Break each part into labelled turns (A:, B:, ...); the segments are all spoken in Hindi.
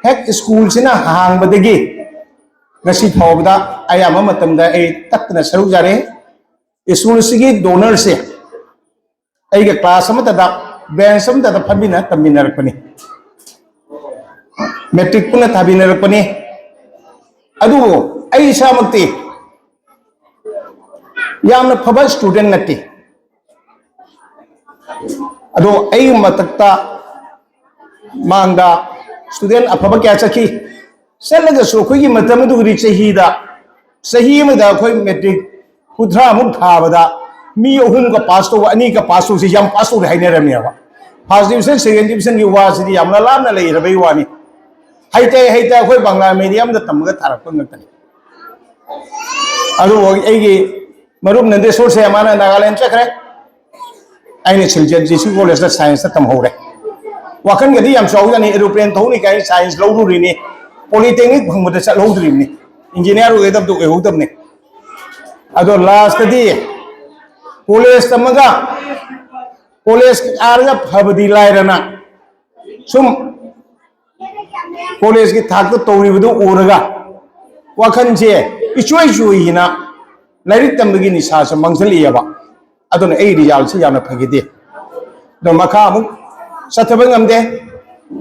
A: हेक स्कूल से ना हांग बदगी नसी फावदा आयाम मतमदा ए तत्ना सरुक जारे स्कूल से डोनर से आई के क्लास अमतदा बेंच अमतदा फमिना तमिनरकनी मैट्रिक पुनः थाबिनरकनी अदु आई इसामक्ति यामना फबा स्टूडेंट नत्ती अदो आई मतकता मांगदा स्टूडेंट अफबा क्या चखी चलगसु अखोगी मतम दुगरी चहीदा सही मदा अखोई मैट्रिक कुद्रा मुक थाबदा मी अहुम का पास तो अनी का पास तो याम पास तो हाइनरमेबा फर्स्ट डिवीजन सेकंड डिवीजन की वासिदी यामना लामना लेरबई वानी हाइते हाइते अखोई बांग्ला मीडियम दा तमगा थारक ngakani अदु एगी मरुप नंदे सोर्से माना नागालैंड चखरे आइने सिलजन जीसी कॉलेज दा साइंस तम होरे वाखन गदी याम सौजानी एरोप्लेन थौनी काई साइंस लौरुरिनी पॉलिटेक्निक भंगबदा चलौद्रिनी इंजीनियर होगदब दो होगदबने अदो लास्ट दी कॉलेज तमगा कॉलेज आरगा फबदी लायरना सुम कॉलेज की थाक तो तौरिबदो ओरगा वाखन से इचोय चोयिना लाइरिक तंबगी निशा से मंगसलियाबा अदोना ए रिजल्ट से याना फगिदे दो मखा अमुक सथबं नमदे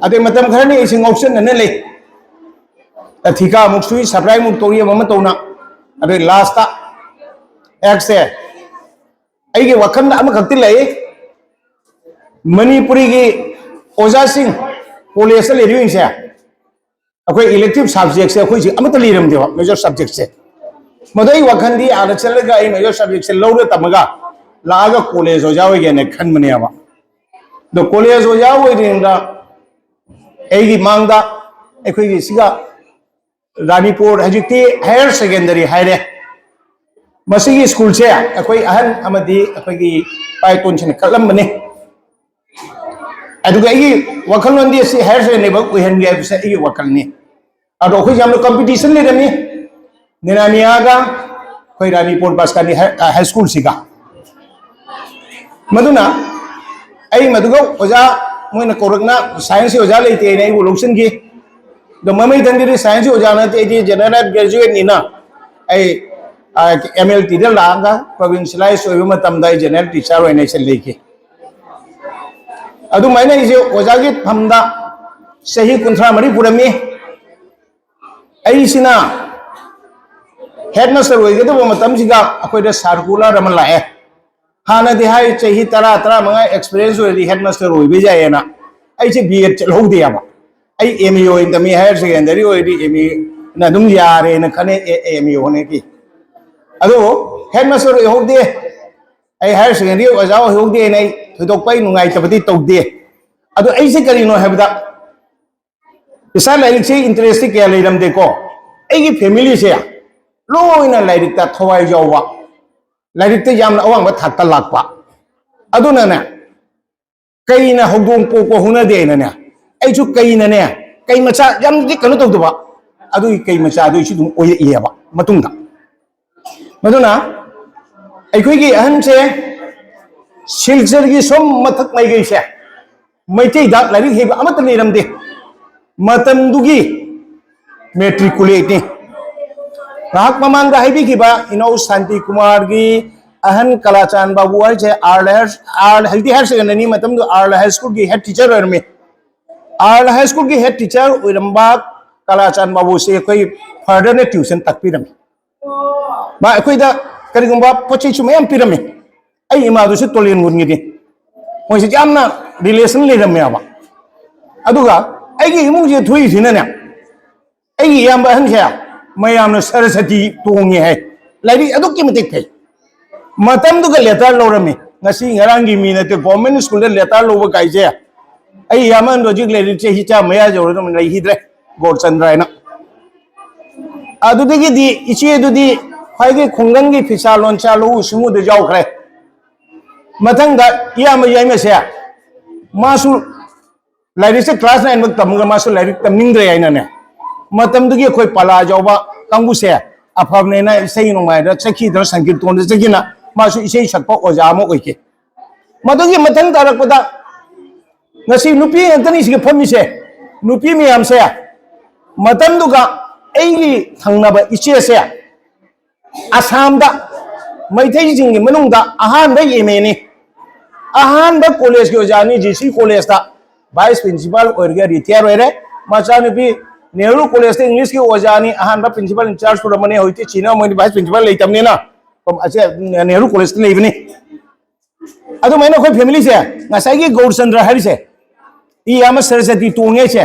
A: अदे मतम खरनी इसिंग ऑप्शन न ले अथिका अमुक सुई सप्लाई मुक तोरिय मम तोना अदे लास्ट ता एक्स से आई के वखन अम खक्ति ले मणिपुरी की ओजा सिंह कॉलेज से लेरिंग से अखोई इलेक्टिव सब्जेक्ट से अखोई अमत लेरमदेवा मेजर सब्जेक्ट से मदई वखन दी आदा चलगा आई मेजर सब्जेक्ट से लौरे तमगा लागा कॉलेज हो जाओगे ने खनमनेवा दो कॉलेज हो जाओगे रिंदा एगी मांगदा अखोई सिगा रानीपुर हजिती हायर सेकेंडरी हायरे मसीगी स्कूल से अखोई अहन अमदी अखोई पाइतोन से कलमने अदुगा एगी वखल वंदी से हायर सेकेंडरी बक उहन गे से एगी वखल ने अदो अखोई जामनो कंपटीशन ले रमी निनामियागा अखोई रानीपुर बसकानी हाई स्कूल सिगा मदुना आई मदुगा ओजा मोइना कोरगना साइंस ओजा लेते ने वो लोक्सन की दो ममई दंगिरी साइंस ओजा ना ते जनरल ग्रेजुएट निना आई एमएलटी दे लागा प्रोविंशियलाइज होय मतमदा जनरल टीचर होने से लेके अदु मैंने इसे ओजा की फमदा सही कुंथरा मरी पुरमी आई सिना हेडमास्टर होय दो मतम सिगा अखोइदा सर्कुलर अम लाए हाना दे हाय चही तरा तरा मंगा एक्सपीरियंस होय हेडमास्टर होय बे जायना आई से बीएड चलौदे याबा आई एमई होय तमी हायर सेकेंडरी होय दी एमई ना दुम यारे न खने एमई होने की अदो हेडमास्टर होदे आई हायर सेकेंडरी ओजा होदे नै थोदोपै नुंगाई तबदी तौदे अदो आई से करिनो हेबदा इसा लाइक से इंटरेस्ट के लेरम देखो आई की फैमिली से लोइना लाइक ता थवाई जावा लाइक ते याम अवांग थाकता लाकपा अदुना ना कईना हौदों पोको हुना देना ने आइसु कईना ने कई मचा याम दि कनो तौदबा अदु कई मचा दु इसु ओय इयाबा मतुंगा मदुना अखोई की अहन से सिलचर की सोम मथक मई गई से मैथै दा लाइक हेबा अमत लेरमदे मतम दुगी मैट्रिकुलेट ने राहक ममांग हाइबी किबा इनौ शांति कुमार की अहन कलाचान बाबू है आर हेल्दी हायर सेकेंडरी मतम दो आर हाई स्कूल की हेड टीचर रमे आर हाई स्कूल की हेड टीचर ओरंबा कलाचान बाबू से कोई फर्दर ने ट्यूशन तक पिरमे मा अखोइदा करिगुंबा पोचै सुमयम पिरमे आई इमादु से तोलेन गुनगी मोइ से यामना रिलेशन लेरमे आबा अदुगा आइगी इमुंग जे थुई थिनने आइगी याम अहन से मयामना सरस्वती तोंगे है लाइरी अदुकी मतिक फै मतम दुगा letter लौरमे ngasi ngarangi mi na te government school le letter loba kai je ai yaman logic le che hi cha maya jo ro lai hidre gor chandra na adu de di ichi du di phai ge khonggang gi phisa lon cha lo sumu de jaw khre mathang da ya ma yai me se ma su lai se class 9 mak tam ga ma su lai tam ning dre ai na ne matam du gi khoi pala jaw ba kangbu se afab ne na sei no mai da chakhi da sangit ton de chakina मासु इसे सकपा ओजा म ओइके मदुगी मथंग तारकपदा नसी नुपी अंतनी सिगे फमी से नुपी मियाम से मतंदुगा एगी थंगनब इचे से असम दा मैथै जिंग मनुंग दा अहान बे एमएनी अहान बे कॉलेज के ओजानी जीसी कॉलेज दा वाइस प्रिंसिपल ओरगे रिटायर होरे मचानुपी नेहरू कॉलेज ते इंग्लिश के ओजानी अहान बे प्रिंसिपल इंचार्ज पुरमने होइते चीना मोनि वाइस प्रिंसिपल लेतमनेना अचे नेहरू कॉलेज लेबनी अदु मैंने कोई फैमिली से ngasai गौरचंद्र हरिसे ई आम सरस्वती तोंगे से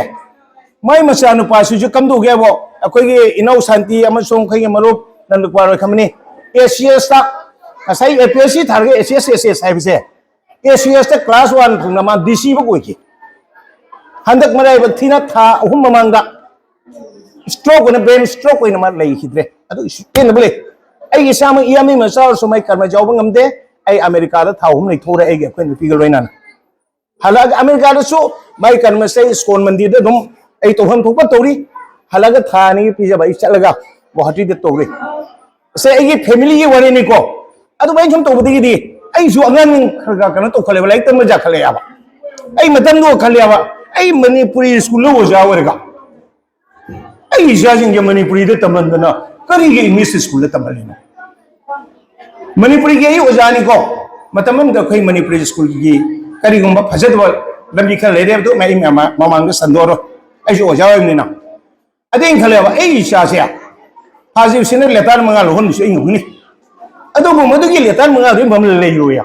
A: मैं मचा नुपा सुजु कम दो गेबो अखोई इनौ शांति अमसों खै मरुप नंदुपा रो खमनी एसीएस ता ngasai एपीएससी थारगे एसीएस हाइबसे एसीएस ता क्लास 1 फुंगमा डीसी बो कोइकी हंदक मराय बथिना था अहुम ममांगा स्ट्रोक न ब्रेन स्ट्रोक ओइना मा लैखिद्रे अदु पेन बले आई साम इयामी मचा सुमै कर्म जावब ngamde आई अमेरिका दा था अहुम नै थोरे आई अखोइ नुपी गलोइना हलाग अमेरिका दा सो माई कर्म से स्कोन मंदिर दा दुम आई तोहम थोप तौरी हलाग थानी पिजा बाई चलगा गुवाहाटी दा तौरी से आई फैमिली की वरे नि को अदु बाई हम तौबदी दी आई सु अंगन खरगा कन तो खले लाइक तम जा खले याबा आई मतम दो खले याबा आई मणिपुरी स्कूल लो जा वरगा आई जाजिंग के मणिपुरी दा तमंदना करी के इंग्लिश स्कूल दा तमलिनो मणिपुरी के ओजानी को मतमम द खै मणिपुरी स्कूल की करीगुम्बा फजदब लंबी खल लेरे तो मैं ममांग संदोरो ऐसे ओजा होइनिना अदें खलेबा ए इशा से हाजिब सिने लेतार मंगा लोहन से इंगुनी अदो मदु की लेतार मंगा रे बम ले योया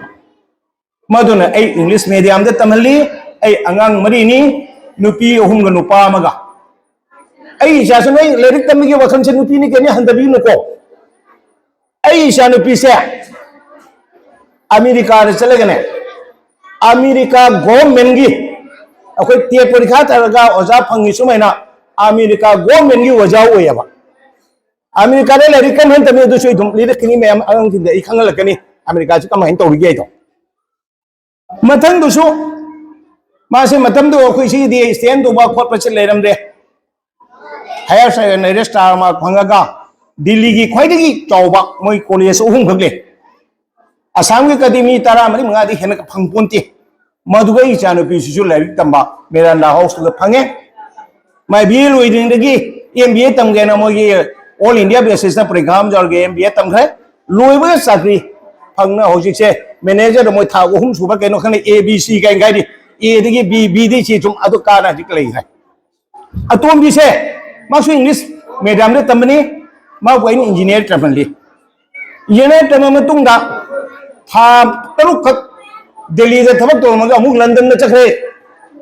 A: मदुना ए इंग्लिश मीडियम द तमली ए अंगांग मरीनी नुपी अहुम ग नुपा मगा ए इशा से नै लेरिक तमी के वखन से नुपी नि केने हंदबी नको ए इशा नुपी से अमेरिका रे चलेगने अमेरिका गवर्नमेंट की अखोई टे परीक्षा तरगा ओजा फंगी सुमैना अमेरिका गवर्नमेंट की ओजा ओयबा अमेरिका रे लरिक कम हन तमे दु सोइ दुम लिरकनी मैम अंग थिंग दे खंगलकनी अमेरिका से कम हन तौरिगे तो मथंग दुसु मासे मतम दो अखोई सी दी स्टैंड दुबा खोट पछ लेरम दे हायर सेकेंडरी स्टार मा फंगगा दिल्ली की खोइदगी चौबा मोय कॉलेज उहुम खगले असम के कदमी तारा मरी मंगादी हेन फंगपोंती मधुगई चानुपी सिसु लाइक तंबा मेरांडा हाउस द फंगे माय बीए लोइदिंदगी एमबीए तमगे ना मोगी ऑल इंडिया बेसिस ना प्रोग्राम जरगे एमबीए तमखै लोइबे साख्री फंगना होजिक से मैनेजर मोय था उहुम सुबा केनो खने ABC guy गायदी A दगी be the छि तुम अदु काना जिक लई है अतोम बी से मासु इंग्लिश मीडियम रे तमनी मा कोइन इंजीनियर तमली येने तमम तुंगा था तरुक दिल्ली दे थबक तो मग अमुक लंदन में चखरे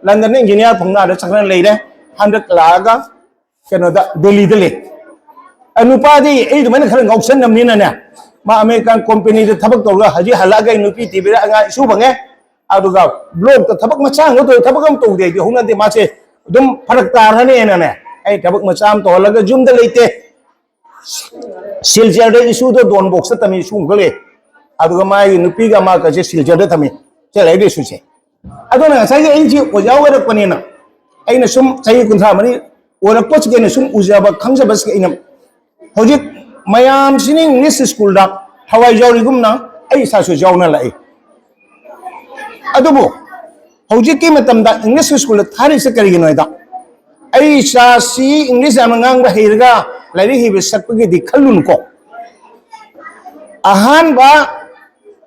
A: लंदन में इंजीनियर फंगना दे चखरे लेरे 100 लागा केनो दा दिल्ली दे ले अनुपादी ए दुमन खर गौसन नमनिना ने मा अमेरिकन कंपनी दे थबक तो हजी हलागा नुपी टीबीरा अंगा इशू बंगे अदुगा ब्लॉक तो थबक मचा हो तो थबक हम तो दे होना दे मासे दुम फरक तारने ने ए थबक मचा तो लगा जुम दे लेते सिलचर दे इशू तो डोन बॉक्स तमी इशू गले अदुगा माई नुपी गा मा कजे सिलचर दे तमी चले दे सुसे अदुना साइ एनजी ओजा वरपनेना अइना सुम सही कुंथा मनी ओरपच के सुम उजाबा खंजबस के इन होजिक मयाम सिनी इंग्लिश स्कूल दा हवाई जावरिगुमना अइ सासु जावना लाई अदुबो होजिक के मतम दा इंग्लिश स्कूल थारी से करिगिनोइदा अइ सासी इंग्लिश अमंगांग बहिरगा लाइरि हिबे सकपगे दिखलुन को अहान बा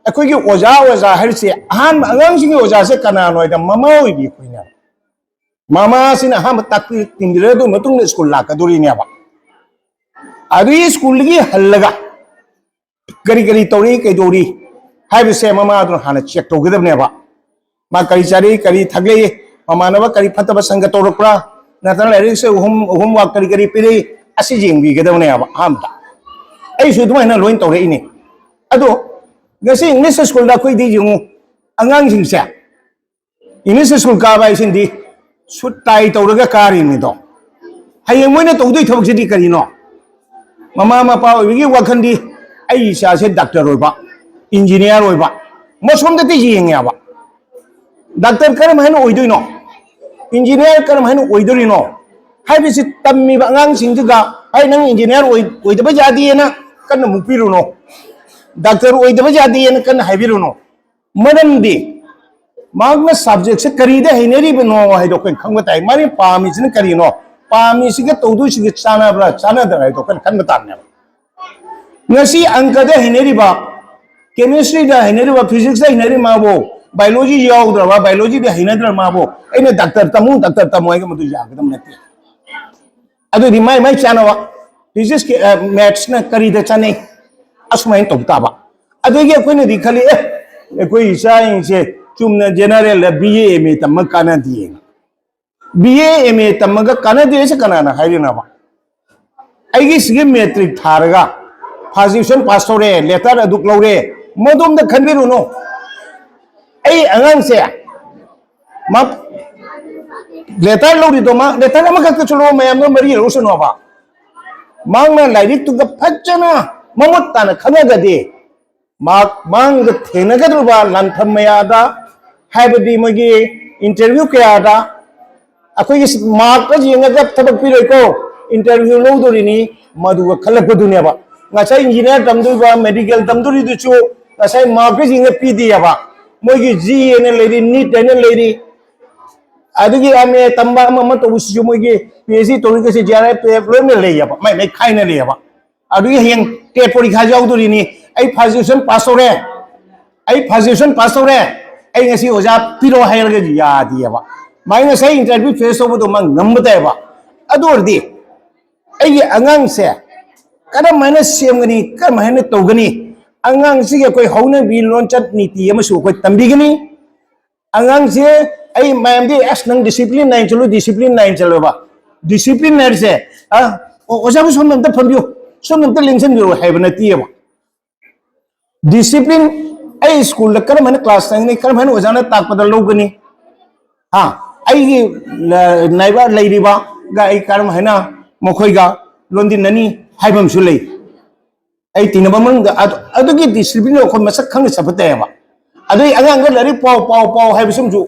A: अखोई की ओजा ओजा हरसे अहान अंगांग सिंगी ओजा से कनानोइदा ममा ओइबि खोइना मामा सिना हम ताकि तिंदिरे दो मतुंग स्कूल ला कदुरिनेबा अदुई स्कूल की हल्लगा करी करी तौरी कैदोरी हाइबसे मामा अदु हाना चेक तौगदबनेबा मा करी चारी करी थगले मामानबा करी फतबा संग तौरकरा नतन लाइरिक से उहुम वा करी करी पिरे असि जिंगबि गदबनेबा हमता ऐ सुदुमाइना लोइन तौरेइने अदो गसी इंग्लिश स्कूल दा कोई दी जिंगु अंगांग सिंगसे इंग्लिश स्कूल का बाई सिंदी सुटाई तौरगा कारिनि दो हयें मोइना तौदोइ थबक सिदि करिनो ममा मपा ओइगी वखंदी आई सासे डॉक्टर ओइबा इंजीनियर ओइबा मसोम दति जिंगयाबा डॉक्टर करम हन ओइदोइनो इंजीनियर करम हन ओइदोरिनो हाइबिसि तम्मी अंगांग सिंगगा हाय नंग इंजीनियर ओइदबा जादियेना कन्न मुपिरुनो डॉक्टर ओइदबा जादियेना कन्न हाइबिरुनो मरमदी मागना सब्जेक्ट से करीदे हैनेरी बनो हाइदो कोइ खंगबताय माने पामिसिन करिनो पामी सिगे तौदु सिगे चानाब्रा चानादरा तो खन बताने ngasi angka da hineriba chemistry da hineriba physics da hineri mabo biology yaudra ba biology da hinedra mabo aina doctor tamu ai madu jagadam nati adu di mai chana wa physics ke maths na kari da chane asmain to ta ba adu ge koi ne di khali koi science chumna general BA me tamma kana di BA me tamma ga kana di se kana na hairina ba ai gi sige metric tharaga First division pass हो रहे लेटर अदुक लो रे मधुम द खंबीर उनो ऐ अंगन से मप लेटर लो री तो मा लेटर मा का चलो मैं हम मरी रोशन होबा मांग ना लाइक तु ग फजना ममत तान खना गदे मांग ग थेना गदुबा लंथम मयादा हाइबदी मगी इंटरव्यू के आदा अखोई मार्क का जिंगा ग थबक पि को इंटरव्यू लो दोरिनी मधु खलक दुनिया बा ngasai engineer tamdu ba medical tamdu ri du chu ngasai market jing pi di ya ba moi gi g ne lady neat ne lady adigi ame tamba ma to usu moi gi phd to ri se jara pe problem ne le ya ba mai khai ne le ya ba adigi heng tet porikha jau du ri ni ai first division pass ho re ai first division pass ho re ai ngasi oja piro hai ga ya di ya ba mai ngasai interview face ho do ma ngam ta ba adu ordi ai angang se kada mana siam gani kada mana tau gani angang sih koi hauna bi loncat niti ya masuk koi tambi gani angang sih ai mayam di as nang disiplin naik calo ba disiplin naik se oja bu som namta pambiu som namta lingsen biru hai bana tiya ba disiplin ai school la kada mana class tang ni kada mana oja na tak pada lo gani ai naiba lady ba ga ai kada mana mokoi ga londin nani हाइबम Sule ऐ तिनबा मंग अदुगी डिसिप्लिन को मसक खंग सपते बा अदुई अंगांग ग लरी पाव हाइबसुम जु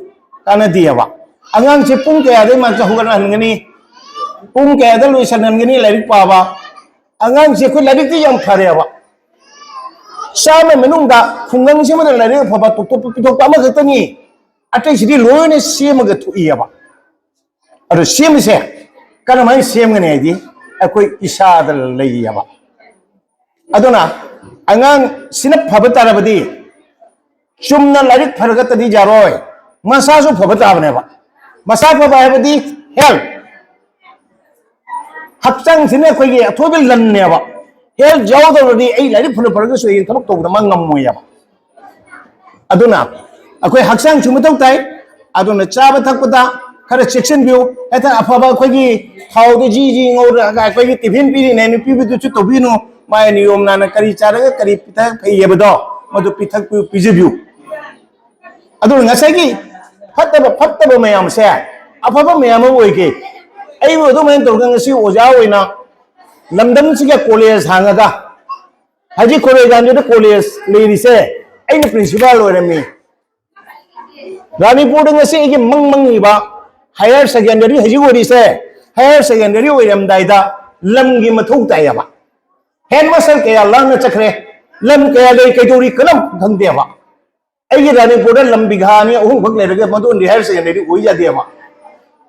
A: काना दियाबा अंगांग से पुंग के आदे मान हुगन हनगनी पुंग के आदे लुइसन हनगनी लरी पाबा अंगांग से को लरी ति यम फरेबा सामे मनुंगा खुंगंग से मद लरी फबा तो पिथोक पामा खतनी अटै सिदि लोयने सेम ग थुइयाबा अदु सेम से kana mai sem ngane di akoi isada leiyaba aduna angang sinap phabata rabadi chumna larik phargat di jaroi masa su phabata bane ba masa phaba habadi health hakchang sine koi ge athobil lanne ba health jawda rodi ai larik phul pharga so yin thabak tawda mangam moya ba aduna akoi hakchang chumutau tai aduna chaba thakpada खरे सेक्शन बियो एता अफबा खोगी थाव दे जी ngor ga खोगी टिफिन पीरी ने नि पीबि दुचु तोबिनो माय नियम ना करी चारगा करी पिथा फैयबदो मदु पिथक पिजिबिउ अदु ngसागी फत्तब मयाम से अफबा मयाम ओइके एबो दो मैं तोरगा ngसी ओजा ओइना लमदम सिगे कॉलेज हांगागा हाजी कॉलेज आंदे कॉलेज लेरी से एनि प्रिंसिपल ओरमी रानीपुर ngसी एगे मंगमंगीबा हायर सेकेंडरी हजिगोरी से हायर सेकेंडरी ओइरम दाइदा लम गी मथौ तायबा हेड मास्टर के लांग चखरे लम के ले कैदोरी कलम खंगदेबा एगी रानीपुर लम बिघानी अहुम भग लेरगे मदुन हायर सेकेंडरी ओइ जादेबा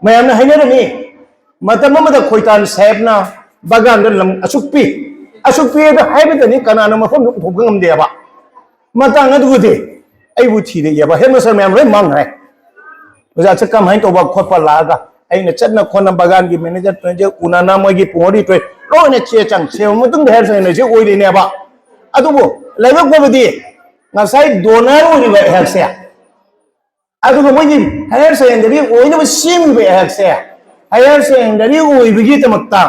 A: मयाम हाइनरमी मतम मद खोइतान साहेबना बगान लम असुकपी द हाइबदनी कनाना मफम थोगम देबा मतंग अदुगुदे अइबु थीदे यबा हेड मास्टर मयाम रे मांगरे ओजा चकम हाइन तोबा खोपा लागा अइना चतना खोना बगान की मैनेजर तजे उनाना मगी पोरी तोय लोने चे चंग से मुतुंग हेर से ने जे ओइरिनेबा अदुबो लाइबक बबदी ngasai donor ओइरिबा हेर से अदुबो मगी हेर सेकेंडरी ओइनबो सिम बे हेर से हेर सेकेंडरी ओइबिगी तमक्ता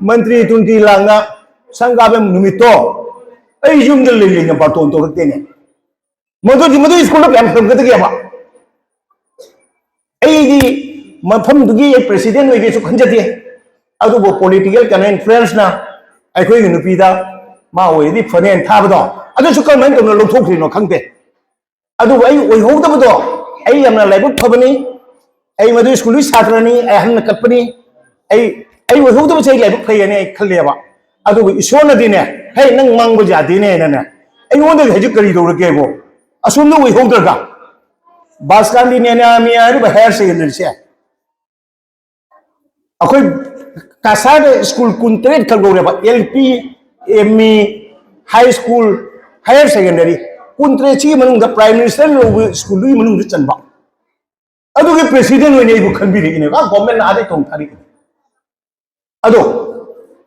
A: मंत्री तुंती लांगा संगाबे नुमितो अइ जुम दल लेलिंग बातोन तो रतेने मदु स्कूल प्लान खगदगेबा ऐगी मफम दुगी प्रेसिडेंट होगे सु खंजते अदुबो पॉलिटिकल कन इन्फ्लुएंस ना अखोई नुपीदा मा ओइदि फनेन थाबदो अदु सु कमन तोन लोथोख्रिनो खंते अदु आई ओइ होदबदो आई यमना लाइबक फबनी आई मदु स्कूल छात्रनी आई हन कपनी आई ओइ होदब छै लाइबक फैयने आई खलेबा अदु इसोना दिने हे नंग मंगबो जादिने नना आई ओंद हजि करी दौरगेबो असुम ओइ होदरगा बासकांडी ने ना मिया हायर सेकेंडरी से अखोई कासार स्कूल कुंतरेट खलगौरेबा LP ME high school higher secondary कुंतरेट ची मनुंग प्राइम मिनिस्टर लो स्कूल लुई मनुंग चनबा अदुगे प्रेसिडेंट होने इबु खनबिरिने बा गवर्नमेंट आदे तों थारी अदो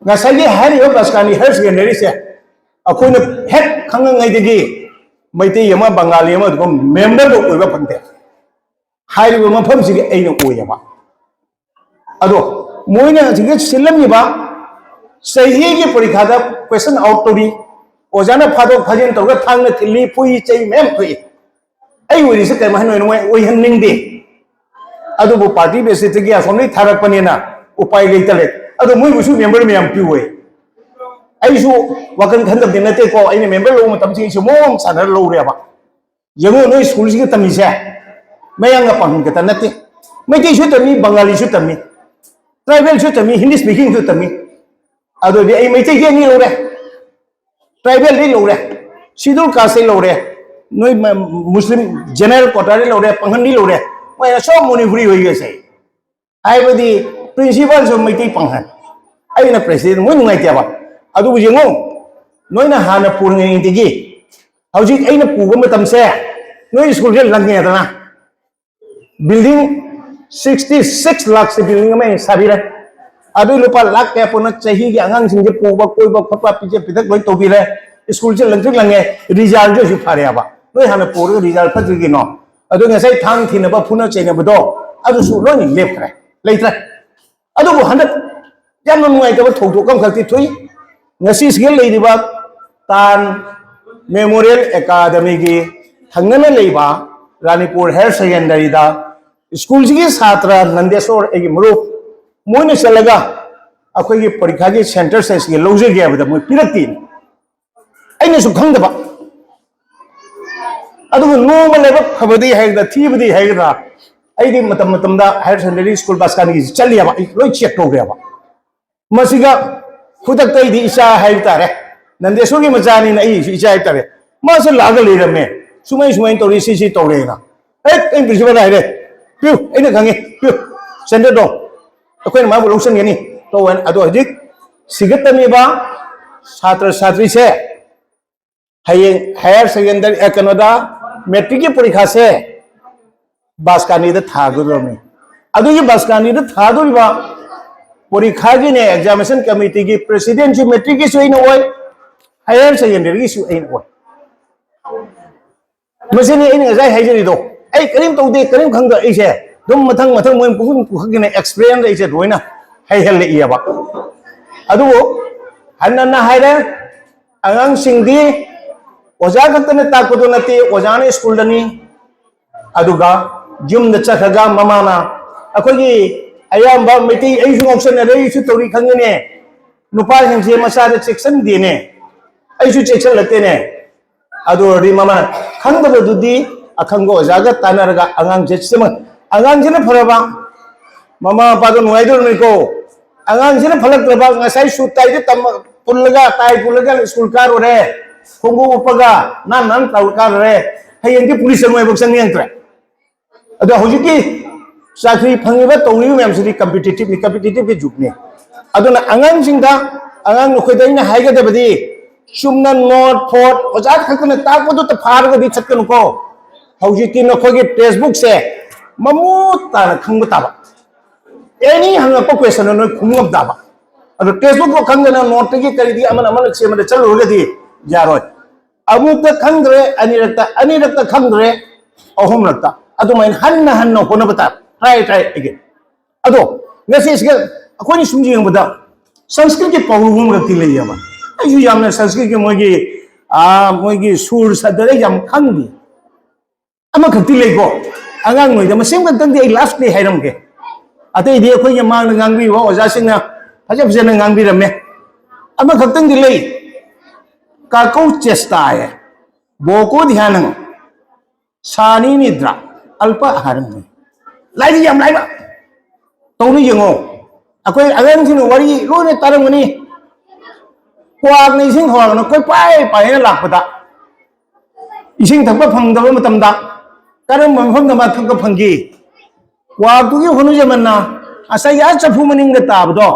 A: ngasai hari yo baskani hair secondary se akoi na het khanga ngai de gi maite yama bangali yama ko member do oiba phangte hari bo mafam si ai na oya ba ado moina jinge silam ni ba sahi gi parikha da question out to ri ojana phado phajin to ga thang na thili pui chei mem pui ai ori se kai ma noi noi oi han ning de ado bo party base te gi asomni tharak pani na upai gai tale ado moi busu member me am piwe ai su wakan khan dam dinate ko ai member lo matam chi su mom sanar lo re ba yango noi school si tami se mayang ga pang ka tanate mai ti su tami bengali su tami tribal su tami hindi speaking su tami ado bi ai mai ti ge ni lo re tribal ri lo re sidul ka se lo re noi muslim general kotari lo re panghan ni lo re mai so monifuri hoi ge se ai badi principal so mai ti panghan ai na president mo ngai tia ba adu bu jengo noi na hana pur ngai ti gi hauji ai na pu ba matam se noi school je lang ngai da na building 66 lakh se building mai sabi ra adu lupa lakh ke puna chahi gi angang sing je pu ba koi ba phapa pi je pidak loi to bi re school je lang ngai result je su phare ba noi hana pur result phat gi no adu ngai sai thang thina ba phuna chena ba do adu su lo ni left ra leitra adu bu handat yang ngai ka ba thok thok kam khati thui ngasi skill lei di ba tan memorial academy gi thangna lei ba ranipur hair secondary da school ji satra nandeswar egi muru moine chalaga akoi gi parikha gi center size gi loje gi ba da moi pirakti aina su khang da ba adu no ma le ba khabadi hai da thi badi hai da ai di matam matam da higher secondary school baskan gi chali ba loi check to ga ba masiga khudak tai di isa hai tare nandeswar gi majani na ai isa hai tare ma se laga le rame sumai sumai to ri si to re na ai principal hai re piu ai na gangi piu center do akoi ma bu longsan ge ni to wan ado hajik sigatami ba chhatra chhatri se hayeng higher secondary ekanoda metric ki parikha se baskani da thaguro me adu ye baskani da thadori ba parikha gi ne examination committee gi president ji metric gi su ina oi higher secondary gi su ina oi masini ina jai haijeri do ai karim to de karim khang da ai se dum mathang mathang moi pukun ku gi ne experience ai se roina hai hel le iya ba adu hanna na haire angang sing di oja gaktane takudo nati oja ne school dani aduga jum da chakhaga mamana akogi ayamba meti ai su option ne rei su tori khang ne nupa hing se masa da section di ne ai su section late ne adu ri mama khang da du di akhang go oja ga tanaraga angang je sema angang je ne phoraba mama pa do nuai do ne ko angang je ne phalak ba ngasai su tai de tam pullaga tai pullaga school kar ore khongu upaga nan tau kar re hayeng ki police ngoi bok sang yang tra ado hojiki sakri phangiba tawri mem sidi competitive ke jukne ado na angang singda angang no khoidai na haiga da badi sumna not fort ojat khakna ta ko to phar ga di chatkan ko hojiki no khogi textbook se mamu ta na khang ta ba any hanga ko question no khungam da ba ado textbook ko khang na note ki kari di amana amana che ma chal ho ga di jaroi amu ta khang dre ani rakta khang dre ahum rakta ado main hanna ko na bata try again ado ngasi isga akoni sumji yang bada sanskrit ke pawum rakti le yama ayu yamna sanskrit ke mogi sur sadare yam khangdi ama khakti le ko angang noi da masem kan tang di last day hairam ke ate di akoi ya mang ngangbi wa oja sing na phajab jena ngangbi ramme ama khaktang di le ka ko chesta hai boko dhyanang sani nidra alpa aharam lai di yam lai ba to ni yengo akoi agan sin wari lo ne tarang ni kwak ni sing hor no koi pai na lak pata ising thakpa phang da matam da karam phang da ma thak phangi kwak tu gi honu jaman na asa ya chafu maning da tab do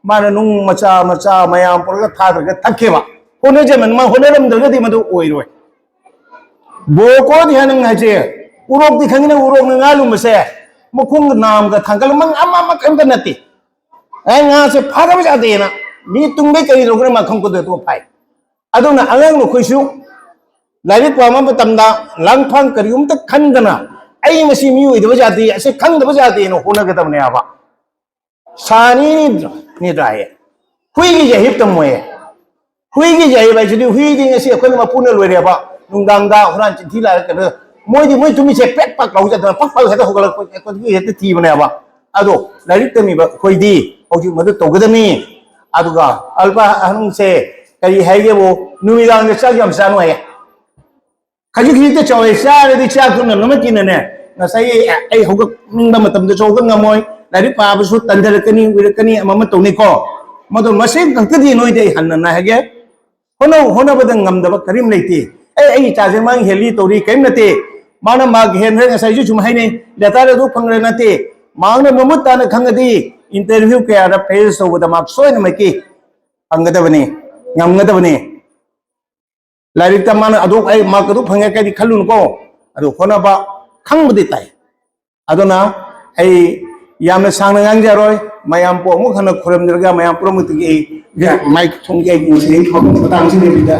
A: माना नुंग मचा मचा मयाम पुरगा थादरगा थकेबा होने जमन मा होने लमदगदी मदु ओइरोय बोको ध्यान हाजे उरोक दी खंगने उरोक ngalu mase mukung nam ga thangkal mang ama makam ka nati ai nga se phaga ba de na mi tung be kari ro ma khong ko de to phai aduna angang no khoisu lai pa ma tam da lang phang kari ta khan dana ai masi mi oi de ba jati ase khang de ba jati no hona ga tam ne aba sani ni dai hui gi je hip tam moe hui gi je ba ji hui gi ase khon ma puna loi re ba nung dang da horan chin thi la ka de moi tumi se pek pak lau ja pak pak sa ho ga ko gi he ti ba ne ba ado lai ta mi ba khoi di ho ji ma de to ga de mi adu ga alba hanung se kari hai ge bo nui dang de sa yam sa no ye kaji ki te chawe sa re di cha kun na ma kin ne na sai ai ho ga ning ba matam de chaw ga ngamoi lai pa ba su tan da kani wi kani ma ma to ni ko ma do ma se kan ka di noi de han na ha ge hono ba da ngam da ba karim lai ti ai cha je mang heli to ri kaim na te mana mag hen hen sai ju chum hai nei data re du phang re na te mang na mamut ta na khang di interview ke ara face so da mak soi na mai ki ang da bani ngam ga da bani lai ta mana adu ai mak du phang ka di khalun ko adu hona ba khang budi tai aduna ai yamna sang ngang ja roi mayam po mu khana khuram dirga mayam pro mu ti mai thong ge gi sei ko tang si ne bi da